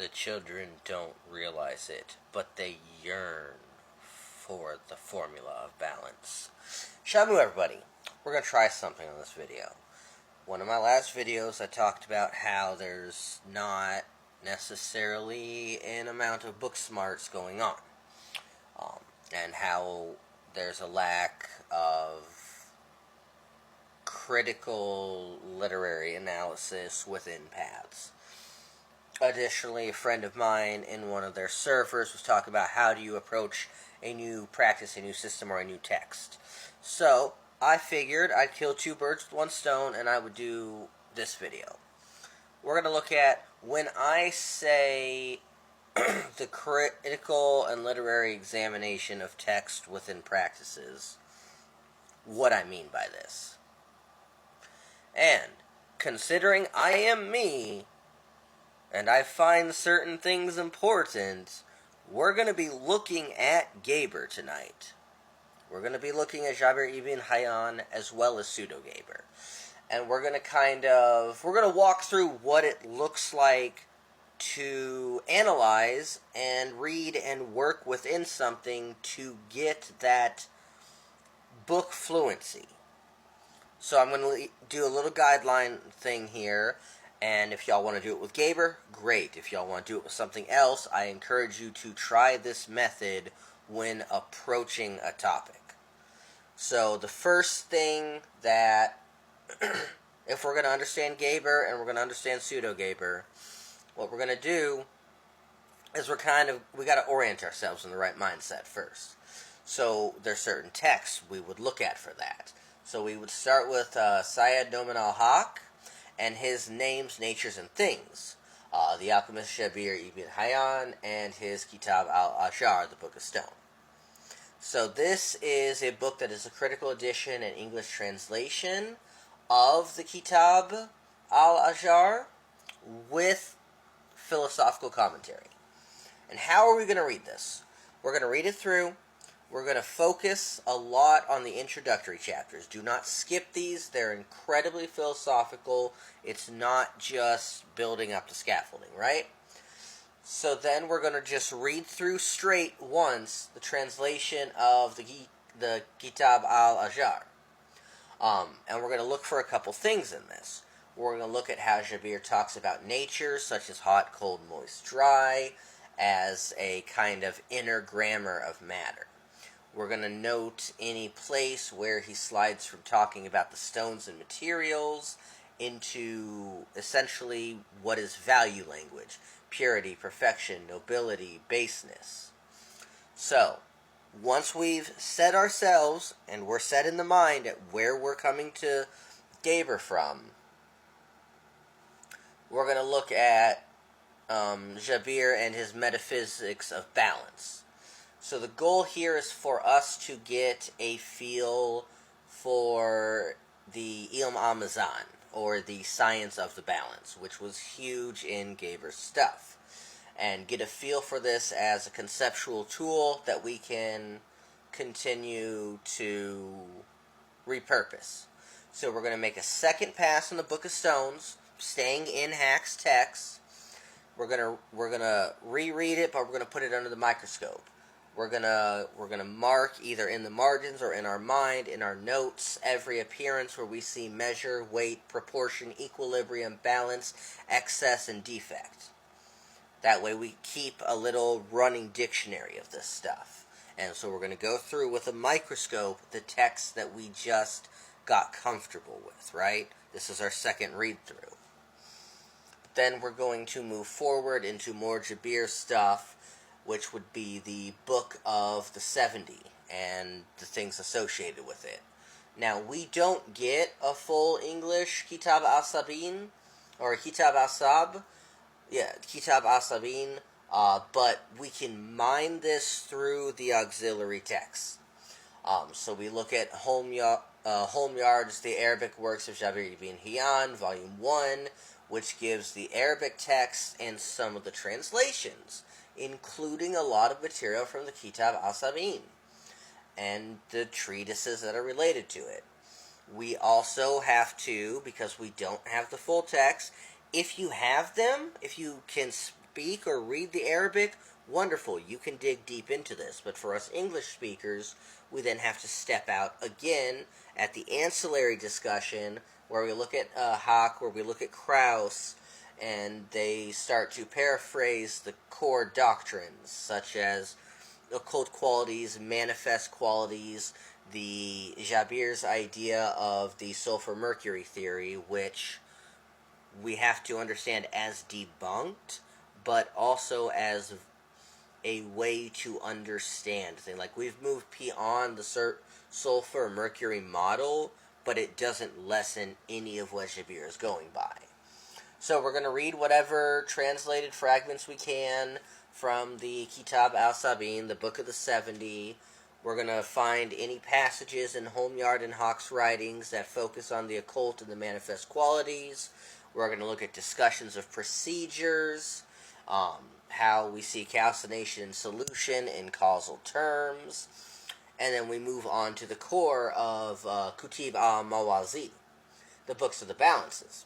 The children don't realize it, but they yearn for the formula of balance. Shamu, everybody. We're going to try something on this video. One of my last videos, I talked about how there's not necessarily an amount of book smarts going on. And how there's a lack of critical literary analysis within paths. Additionally, a friend of mine in one of their servers was talking about how do you approach a new practice, a new system, or a new text. So, I figured I'd kill two birds with one stone and I would do this video. We're going to look at when I say the critical and literary examination of text within practices, what I mean by this. And, considering I am me, and I find certain things important, we're going to be looking at Geber tonight. We're going to be looking at Geber ibn Hayyan as well as pseudo-Geber. And we're going to walk through what it looks like to analyze and read and work within something to get that book fluency. So I'm going to do a little guideline thing here, and if y'all want to do it with Geber, great. If y'all want to do it with something else, I encourage you to try this method when approaching a topic. So the first thing that, if we're going to understand Geber and we're going to understand pseudo-Geber, what we're going to do is we got to orient ourselves in the right mindset first. So there's certain texts we would look at for that. So we would start with Syed Noman al-Haq and his Names, Natures, and Things. The Alchemist Geber ibn Hayyan and his Kitab al-Ajar, the Book of Stone. So this is a book that is a critical edition and English translation of the Kitab al-Ajar with philosophical commentary. And how are we going to read this? We're going to read it through. We're going to focus a lot on the introductory chapters. Do not skip these. They're incredibly philosophical. It's not just building up the scaffolding, right? So then we're going to just read through straight once the translation of the Kitab al-Ajar. And we're going to look for a couple things in this. We're going to look at how Geber talks about nature, such as hot, cold, moist, dry, as a kind of inner grammar of matter. We're going to note any place where he slides from talking about the stones and materials into essentially what is value language. Purity, perfection, nobility, baseness. So, once we've set ourselves, and we're set in the mind at where we're coming to Geber from, we're going to look at Geber and his metaphysics of balance. So the goal here is for us to get a feel for the Ilm al-Mizan, or the science of the balance, which was huge in Geber's stuff. And get a feel for this as a conceptual tool that we can continue to repurpose. So we're going to make a second pass on the Book of Stones, staying in Hack's text. We're gonna reread it, but we're gonna put it under the microscope. We're gonna mark either in the margins or in our mind, in our notes, every appearance where we see measure, weight, proportion, equilibrium, balance, excess, and defect. That way we keep a little running dictionary of this stuff. And so we're going to go through with a microscope the text that we just got comfortable with, right? This is our second read-through. Then we're going to move forward into more Geber stuff, which would be the Book of the 70 and the things associated with it. Now, we don't get a full English Kitab al-Sabin, or Kitab al-Sab, Kitab al-Sabin, but we can mine this through the auxiliary text. So we look at Holmyard's The Arabic Works of Geber ibn Hayyan, Volume 1, which gives the Arabic text and some of the translations, including a lot of material from the Kitab al-Sabin and the treatises that are related to it. We also have to, because we don't have the full text, if you have them, if you can speak or read the Arabic, wonderful, you can dig deep into this. But for us English speakers, we then have to step out again at the ancillary discussion where we look at Hawk, where we look at Krauss, and they start to paraphrase the core doctrines, such as occult qualities, manifest qualities, the Geber's idea of the sulfur-mercury theory, which we have to understand as debunked, but also as a way to understand things. Like, we've moved beyond the sulfur-mercury model, but it doesn't lessen any of what Geber is going by. So we're going to read whatever translated fragments we can from the Kitab al-Sabin, the Book of the 70. We're going to find any passages in Homeyard and Hawk's writings that focus on the occult and the manifest qualities. We're going to look at discussions of procedures, how we see calcination and solution in causal terms, and then we move on to the core of Kutib al-Mawazi, the books of the balances.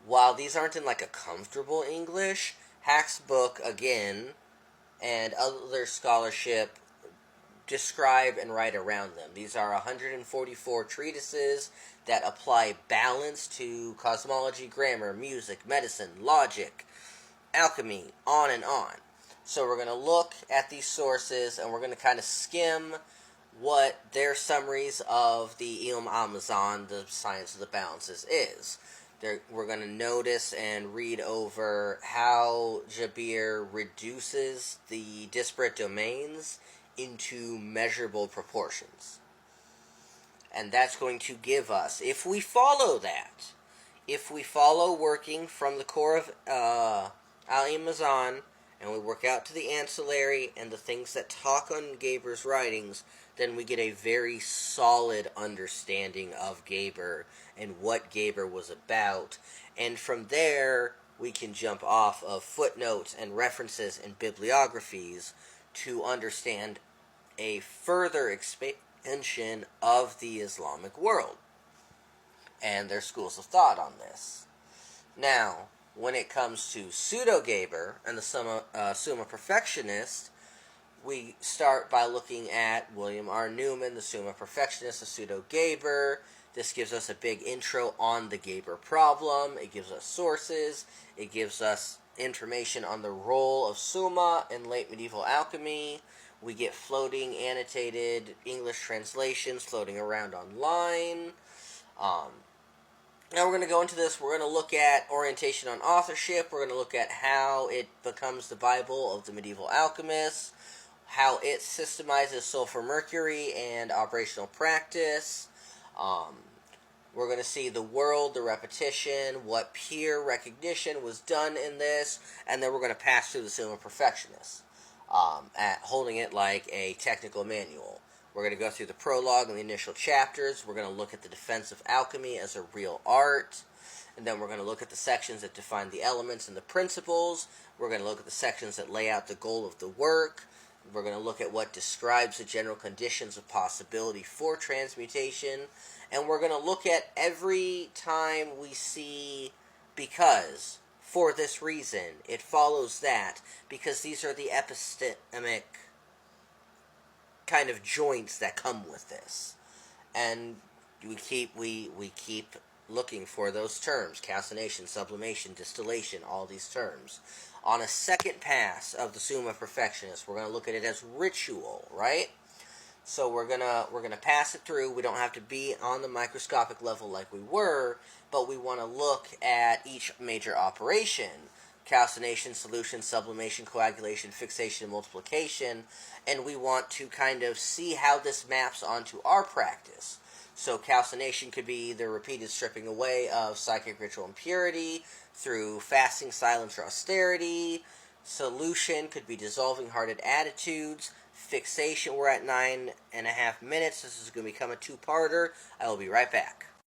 While these aren't in like a comfortable English, Hack's book, again, and other scholarship describe and write around them. These are 144 treatises that apply balance to cosmology, grammar, music, medicine, logic, alchemy, on and on. So we're going to look at these sources, and we're going to kind of skim what their summaries of the Ilm al-Mizan, the science of the balances, is. We're going to notice and read over how Geber reduces the disparate domains into measurable proportions. And that's going to give us, if we follow that, if we follow working from the core of al-Mizan, and we work out to the ancillary and the things that talk on Geber's writings, then we get a very solid understanding of Geber and what Geber was about. And from there, we can jump off of footnotes and references and bibliographies to understand a further expansion of the Islamic world and their schools of thought on this. Now, when it comes to Pseudo-Geber and the Summa Perfectionist, we start by looking at William R. Newman, the Summa Perfectionist, the Pseudo-Geber. This gives us a big intro on the Geber problem. It gives us sources. It gives us information on the role of Summa in late medieval alchemy. We get floating annotated English translations floating around online. Now we're going to go into this. We're going to look at orientation on authorship. We're going to look at how it becomes the Bible of the medieval alchemists, how it systemizes sulfur-mercury and operational practice. We're going to see the world, the repetition, what peer recognition was done in this, and then we're going to pass through the Summa Perfectionist, holding it like a technical manual. We're going to go through the prologue and the initial chapters. We're going to look at the defense of alchemy as a real art. And then we're going to look at the sections that define the elements and the principles. We're going to look at the sections that lay out the goal of the work. We're going to look at what describes the general conditions of possibility for transmutation. And we're going to look at every time we see because, for this reason, it follows that, because these are the epistemic kind of joints that come with this. And we keep looking for those terms: calcination, sublimation, distillation, all these terms. On a second pass of the Summa Perfectionist, we're going to look at it as ritual, right? So we're gonna pass it through. We don't have to be on the microscopic level like we were, but we want to look at each major operation: calcination, solution, sublimation, coagulation, fixation, multiplication, and we want to kind of see how this maps onto our practice. So calcination could be the repeated stripping away of psychic ritual impurity through fasting, silence, or austerity. Solution could be dissolving hearted attitudes. Fixation, we're at 9.5 minutes. This is going to become a two-parter. I will be right back.